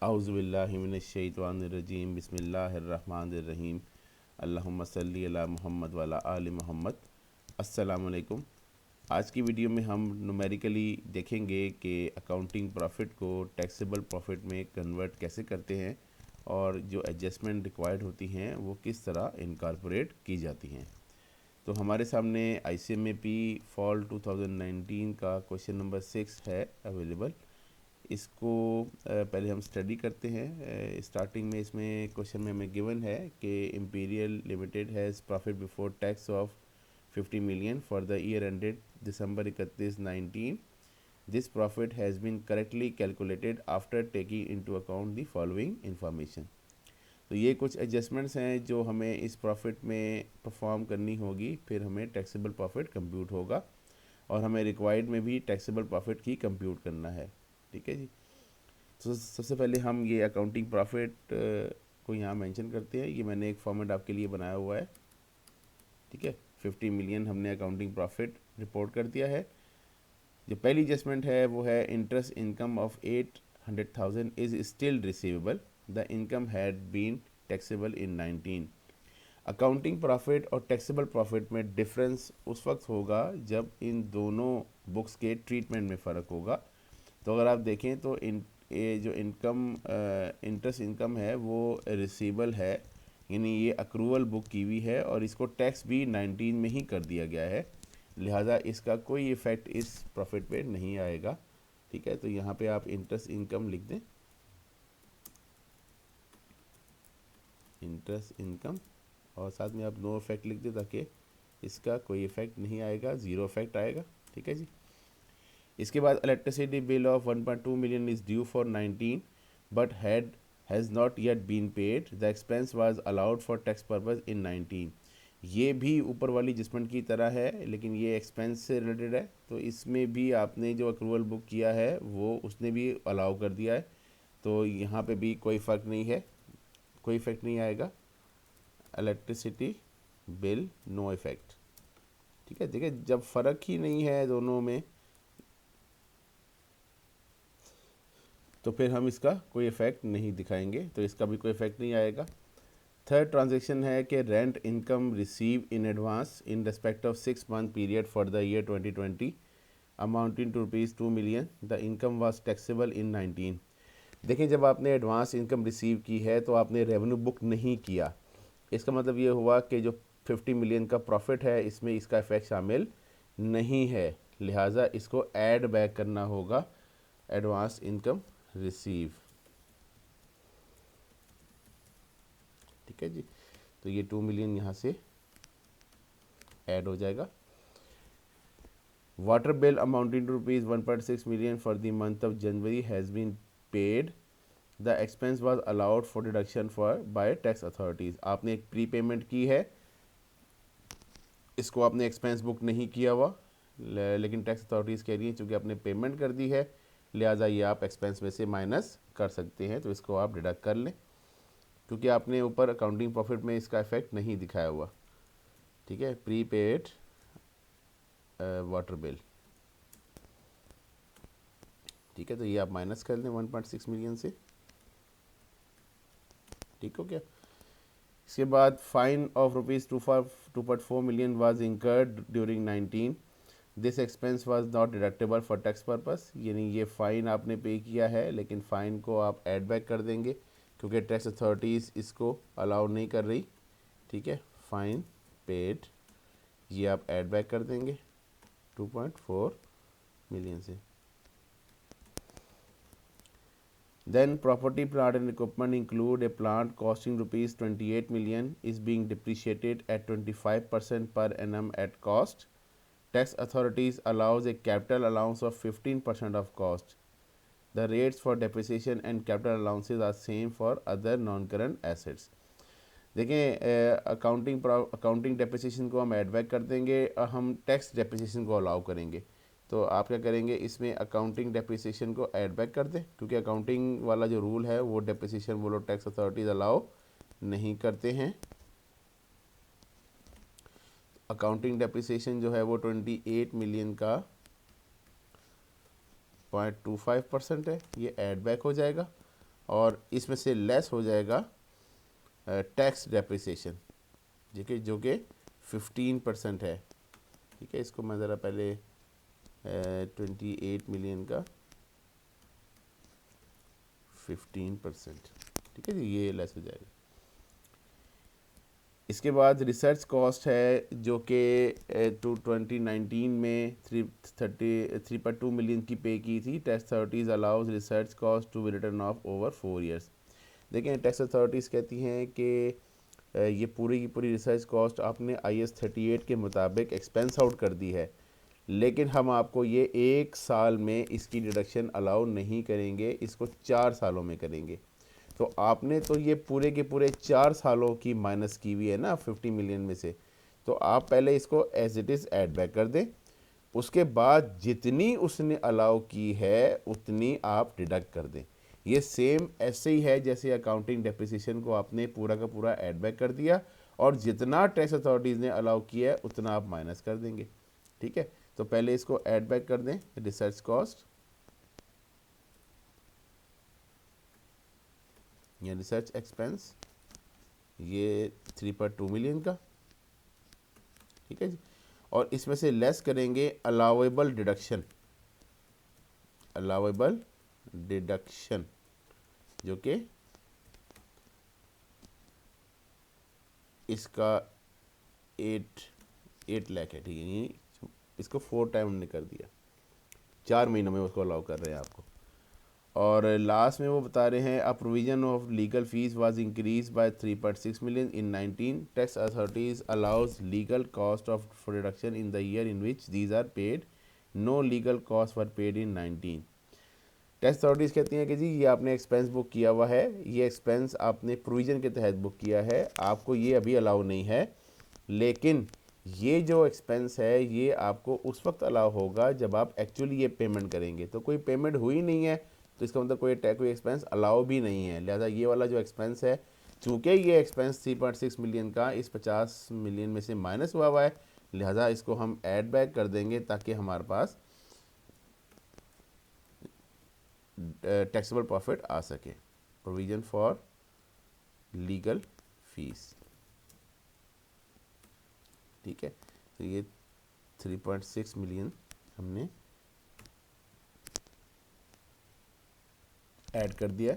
औज़ुबिल्लाहि मिनश्शैतानिर्रजीम बिस्मिल्लाहिर्रहमानिर्रहीम अल्लाहुम्मा सल्ली अला मुहम्मद व अला आलि मुहम्मद। अस्सलामु अलैकुम। आज की वीडियो में हम नुमेरिकली देखेंगे कि अकाउंटिंग प्रॉफिट को टैक्सेबल प्रॉफिट में कन्वर्ट कैसे करते हैं और जो एडजस्टमेंट रिक्वायर्ड होती हैं वो किस तरह इनकॉर्पोरेट की जाती हैं। तो हमारे सामने ICMAP फॉल 2019 का क्वेश्चन नंबर 6 है अवेलेबल। इसको पहले हम स्टडी करते हैं। स्टार्टिंग में इसमें क्वेश्चन में हमें गिवन है कि Imperial Limited has profit before tax of 50 million for the year ended December 31/19। This profit has been correctly calculated after taking into account the following information. तो ये कुछ एडजस्टमेंट्स हैं जो हमें इस प्रॉफिट में परफॉर्म करनी होगी, फिर हमें टैक्सेबल प्रॉफिट कंप्यूट होगा और हमें रिक्वायर्ड में भी टैक्सेबल प्रॉफिट की कंप्यूट करना है। ठीक है जी। तो सबसे पहले हम ये अकाउंटिंग प्रॉफिट को यहाँ मेंशन करते हैं। ये मैंने एक फॉर्मेट आपके लिए बनाया हुआ है। ठीक है, 50 मिलियन हमने अकाउंटिंग प्रॉफिट रिपोर्ट कर दिया है। जो पहली एडजस्टमेंट है वो है interest income of 800,000 is still receivable, the income had been taxable in 19। Accounting profit और टैक्सेबल प्रॉफिट में डिफरेंस उस वक्त होगा जब इन दोनों बुक्स के ट्रीटमेंट में फ़र्क होगा। तो अगर आप देखें तो ये जो इंटरेस्ट इनकम है वो रिसीवेबल है, यानी ये अक्रूवल बुक की हुई है और इसको टैक्स भी 19 में ही कर दिया गया है, लिहाजा इसका कोई इफ़ेक्ट इस प्रॉफिट पे नहीं आएगा। ठीक है, तो यहाँ पे आप इंटरेस्ट इनकम लिख दें, इंटरेस्ट इनकम, और साथ में आप नो इफेक्ट लिख दें ताकि इसका कोई इफ़ेक्ट नहीं आएगा, ज़ीरो इफेक्ट आएगा। ठीक है जी। इसके बाद electricity bill of 1.2 million is due for 19 but has not yet been paid, the expense was allowed for tax purpose in 19। ये भी ऊपर वाली एडजस्टमेंट की तरह है, लेकिन ये एक्सपेंस से रिलेटेड है, तो इसमें भी आपने जो अक्रूवल बुक किया है वो उसने भी अलाउ कर दिया है, तो यहाँ पे भी कोई फ़र्क नहीं है, कोई इफेक्ट नहीं आएगा। Electricity bill no effect. ठीक है, देखिए जब फ़र्क ही नहीं है दोनों में तो फिर हम इसका कोई इफ़ेक्ट नहीं दिखाएंगे, तो इसका भी कोई इफ़ेक्ट नहीं आएगा। थर्ड ट्रांजैक्शन है कि rent income receive in advance in respect of 6 month period for the year 2020 amounting to ₹2 million, the income was taxable in 19। देखिए जब आपने एडवांस इनकम रिसीव की है तो आपने रेवेन्यू बुक नहीं किया, इसका मतलब ये हुआ कि जो 50 मिलियन का प्रॉफिट है इसमें इसका इफेक्ट शामिल नहीं है, लिहाजा इसको ऐड बैक करना होगा एडवांस इनकम रिसीव। ठीक है जी, तो ये 2 मिलियन यहाँ से ऐड हो जाएगा। Water bill amounting to ₹1.6 million for the month of January has been paid, the expense was allowed for deduction for by tax authorities. आपने एक प्री पेमेंट की है, इसको आपने एक्सपेंस बुक नहीं किया हुआ, लेकिन टैक्स अथॉरिटीज़ कह रही हैं चूँकि आपने पेमेंट कर दी है लिहाजा ये आप एक्सपेंस में से माइनस कर सकते हैं, तो इसको आप डिडक्ट कर लें क्योंकि आपने ऊपर अकाउंटिंग प्रॉफिट में इसका इफेक्ट नहीं दिखाया हुआ। ठीक है, प्री पेड वाटर बिल। ठीक है, तो ये आप माइनस कर लें 1.6 मिलियन से। ठीक हो गया। इसके बाद fine of ₹2.4 million was incurred during 19। This expense was not deductible for tax purpose, यानी ये फ़ाइन आपने पे किया है लेकिन फ़ाइन को आप ऐड बैक कर देंगे क्योंकि टैक्स अथॉरिटीज़ इसको अलाउ नहीं कर रही। ठीक है, फ़ाइन पेड ये आप ऐड बैक कर देंगे 2.4 मिलियन से। Then property, plant and equipment include a plant costing ₹28 million is being depreciated at 25% per annum at cost. Tax authorities allows a capital allowance of 15% of cost. The rates for depreciation and capital allowances are same for other non-current assets. देखें accounting depreciation को हम add back कर देंगे और हम tax depreciation को allow करेंगे। तो आप क्या करेंगे, इसमें अकाउंटिंग डेप्रिसिएशन को ऐड बैक कर दें क्योंकि अकाउंटिंग वाला जो रूल है वो डेप्रिसिएशन वो लोग टैक्स अथॉरिटीज़ अलाउ नहीं करते हैं। अकाउंटिंग डेप्रिसिएशन जो है वो 28 मिलियन का 0.25% है, ये ऐड बैक हो जाएगा और इसमें से लेस हो जाएगा टैक्स डेप्रिसिएशन, जो कि 15% है। ठीक है, इसको मैं ज़रा पहले 28 मिलियन का 15%, ठीक है जी, ये लेस हो जाएगा। इसके बाद रिसर्च कॉस्ट है जो कि 2019 में 3.2 मिलियन की पे की थी। Tax authorities allows research cost to be written off over 4 years. देखें, टैक्स अथॉरिटीज़ कहती हैं कि ये पूरी की पूरी रिसर्च कॉस्ट आपने IAS 38 के मुताबिक एक्सपेंस आउट कर दी है, लेकिन हम आपको ये 1 साल में इसकी डिडक्शन अलाउ नहीं करेंगे, इसको 4 सालों में करेंगे। तो आपने तो ये पूरे के पूरे 4 सालों की माइनस की हुई है ना 50 मिलियन में से, तो आप पहले इसको as it is add back कर दें। उसके बाद जितनी उसने अलाउ की है उतनी आप डिडक्ट कर दें। ये सेम ऐसे ही है जैसे अकाउंटिंग डेप्रिसिएशन को आपने पूरा का पूरा ऐड बैक कर दिया और जितना टैक्स अथॉरिटीज़ ने अलाउ किया है उतना आप माइनस कर देंगे। ठीक है, तो पहले इसको ऐड बैक कर दें, रिसर्च कॉस्ट या रिसर्च एक्सपेंस, ये 3.2 मिलियन का। ठीक है जी, और इसमें से लेस करेंगे अलाउेबल डिडक्शन जो कि इसका 8 लाख है। ठीक है, इसको 4 टाइम हमने कर दिया, 4 महीनों में उसको अलाउ कर रहे हैं आपको। और लास्ट में वो बता रहे हैं a provision of legal fees was increase by 3.6 million in 19। Tax authorities allows legal cost of reduction in the year in which these are paid, no legal cost were paid in 19। Tax authorities कहती हैं कि जी ये आपने expense book किया हुआ है, ये expense आपने प्रोविज़न के तहत बुक किया है, आपको ये अभी अलाउ नहीं है, लेकिन ये जो एक्सपेंस है ये आपको उस वक्त अलाउ होगा जब आप एक्चुअली ये पेमेंट करेंगे। तो कोई पेमेंट हुई नहीं है तो इसका मतलब कोई एक्सपेंस अलाउ भी नहीं है, लिहाजा ये वाला जो एक्सपेंस है, चूँकि ये एक्सपेंस 3.6 मिलियन का इस 50 मिलियन में से माइनस हुआ है, लिहाजा इसको हम ऐड बैक कर देंगे ताकि हमारे पास टैक्सेबल प्रॉफिट आ सके। प्रोविजन फॉर लीगल फीस, ठीक है, तो ये 3.6 मिलियन हमने ऐड कर दिया।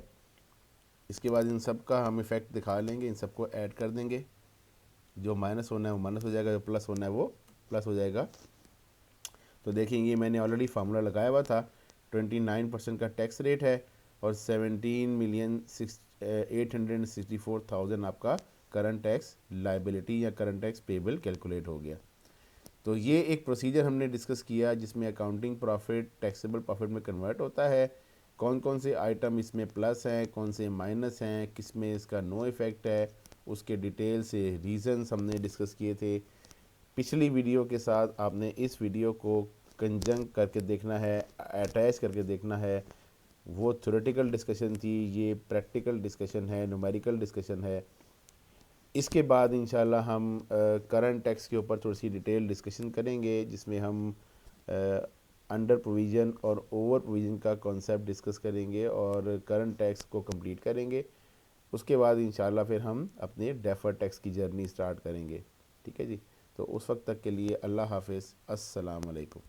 इसके बाद इन सब का हम इफ़ेक्ट दिखा लेंगे, इन सबको ऐड कर देंगे, जो माइनस होना है वो माइनस हो जाएगा, जो प्लस होना है वो प्लस हो जाएगा। तो देखेंगे मैंने ऑलरेडी फार्मूला लगाया हुआ था, 29% का टैक्स रेट है और 17,864,000 आपका करंट टैक्स लाइबिलिटी या करंट टैक्स पेबल कैलकुलेट हो गया। तो ये एक प्रोसीजर हमने डिस्कस किया जिसमें अकाउंटिंग प्रॉफिट टैक्सेबल प्रॉफिट में कन्वर्ट होता है, कौन कौन से आइटम इसमें प्लस हैं, कौन से माइनस हैं, किस में इसका नो इफ़ेक्ट है, उसके डिटेल से रीज़न्स हमने डिस्कस किए थे पिछली वीडियो के साथ। आपने इस वीडियो को कंजंग करके देखना है, अटैच करके देखना है। वो थ्योरेटिकल डिस्कशन थी, ये प्रैक्टिकल डिस्कशन है, न्यूमेरिकल डिस्कशन है। इसके बाद इंशाल्लाह हम करंट टैक्स के ऊपर थोड़ी सी डिटेल डिस्कशन करेंगे जिसमें हम अंडर प्रोविज़न और ओवर प्रोविज़न का कॉन्सेप्ट डिस्कस करेंगे और करंट टैक्स को कंप्लीट करेंगे। उसके बाद इंशाल्लाह फिर हम अपने डेफर्ड टैक्स की जर्नी स्टार्ट करेंगे। ठीक है जी, तो उस वक्त तक के लिए अल्लाह हाफ़िज़, अस्सलाम वालेकुम।